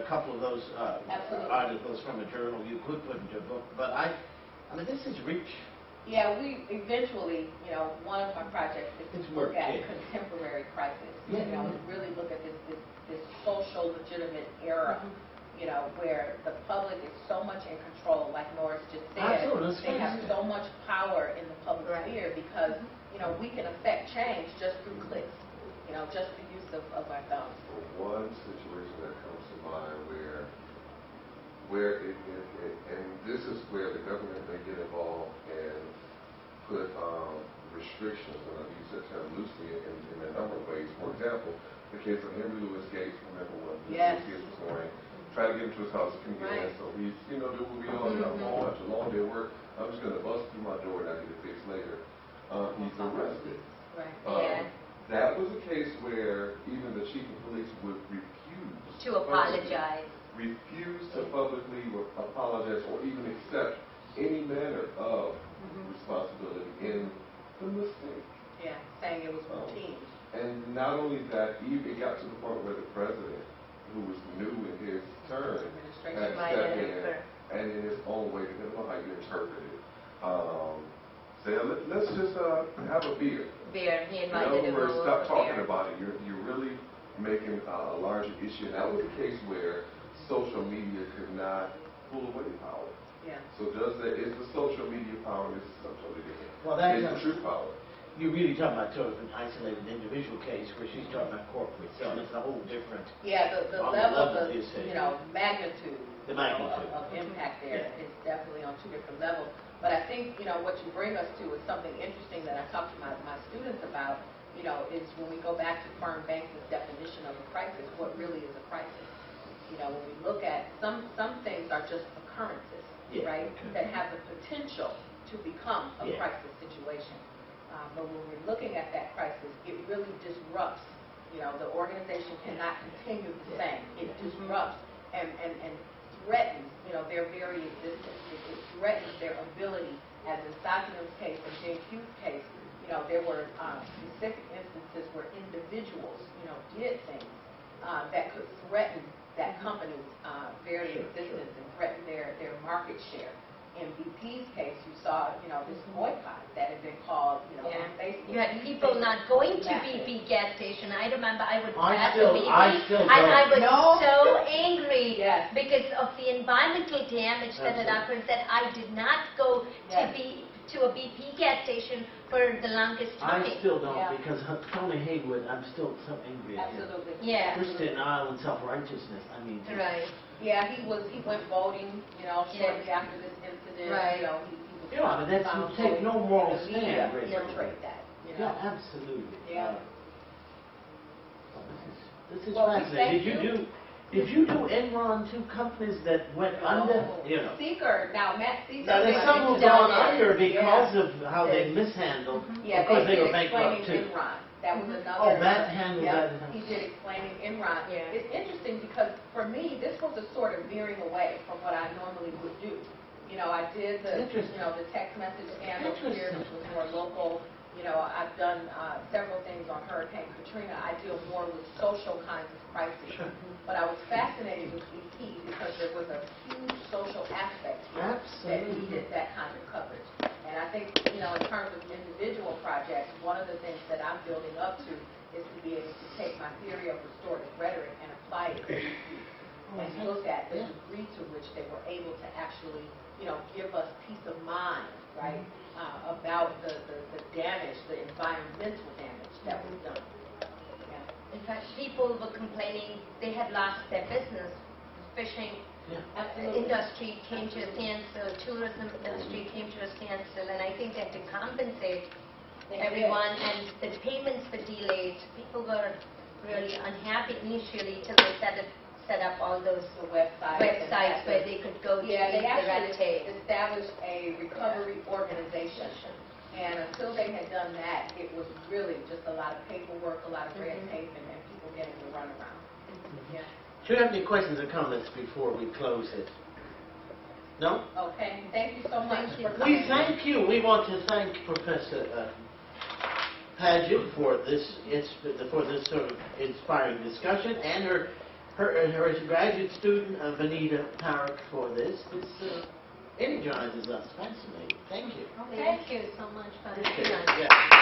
couple of those articles from a journal you could put into a book. But I mean, this is rich. Yeah, we eventually, one of our projects is to look at contemporary crisis. Yeah. Really look at this social legitimate era, where the public is so much in control, like Norris just said. Absolutely. They have so much power in the public sphere because, we can affect change just through clicks, just the use of our thumbs. One situation that comes to mind where and this is where the government may get involved and put restrictions, and I use that term loosely in a number of ways. For example, the case of Henry Louis Gates, remember when Louis Gates was going, tried to get into his house, couldn't get in, so he's, do what we all got home after a long day of work, I'm just going to bust through my door and I'll get it fixed later. He's arrested. That was a case where even the chief of police would refuse to apologize. Refuse to publicly apologize or even accept any manner of responsibility in the mistake. Yeah, saying it was routine. And not only that, it got to the point where the president, who was new in his term, had stepped in and in his own way, depending on how you interpret it, say, let's just have a beer. He invited in other words, stop talking about it. You're really making a larger issue. And that was a case where social media could not pull away power. Yeah. So is the social media power, this is something totally different. Well, that's the true power. You're really talking about sort of an isolated individual case where she's talking about corporate. So it's a whole different. Yeah, the level of the magnitude. The magnitude of impact there is definitely on two different levels. But I think, what you bring us to is something interesting that I talk to my students about, is when we go back to Fern Banks' definition of a crisis, what really is a crisis? When we look at some things are just occurrences, right, that have the potential to become a crisis situation. But when we're looking at that crisis, it really disrupts, the organization cannot continue the same. It disrupts and threatens, their very existence. It threatens their ability, as in Sakinum's case and Jane Q's case, there were specific instances where individuals, did things that could threaten that company's very existence and threaten their market share. In BP's case, you saw, this boycott that had been called, on Facebook. You had people not going to BP gas station. I remember I would pass still BP, don't. and I was so angry because of the environmental damage that had occurred that I did not go to a BP gas station for the longest time. I still don't because Tony Haywood, I'm still so angry at him. Absolutely. Yeah. First denial and self-righteousness. I mean. Right. Yeah, he went voting, shortly after this incident. Right. He was but that's you take no moral stand. Portrayed that. Yeah, absolutely. Yeah. This is fascinating. Did you do Enron, two companies that went under? Seeker, Matt Seeker. Now, there's some who've gone under because of how they mishandled. Yeah, because they were explaining bankrupt too. Enron. That was another. Oh, Matt handled that. He did explaining Enron. Yeah. It's interesting because for me, this was a sort of veering away from what I normally would do. I did the text message scandal here, which was more local. I've done several things on Hurricane Katrina. I deal more with social kinds of crises. Sure. But I was fascinated with BP because there was a huge social aspect here that needed that kind of coverage. And I think, in terms of individual projects, one of the things that I'm building up to is to be able to take my theory of restorative rhetoric and apply it to BP and look at the degree to which they were able to actually, give us peace of mind, right, about the damage, the environmental damage that was done. Yeah. In fact, people were complaining they had lost their business. Fishing industry came to a standstill, tourism industry came to a standstill, and I think that to compensate everyone and the payments were delayed, people were really unhappy initially till they set up all those websites where they could go to they actually tape. established a recovery organization. And until they had done that, it was really just a lot of paperwork, a lot of red tape, and people getting the runaround. Yeah. Do you have any questions or comments before we close it? No? Okay. Thank you so much for coming. We thank you. We want to thank Professor Padgett for this sort of inspiring discussion and her her graduate student, Vanita Tarek, for this. This energizes us. Fascinating. Thank you. Thank you so much for Appreciate it. having us. Yeah.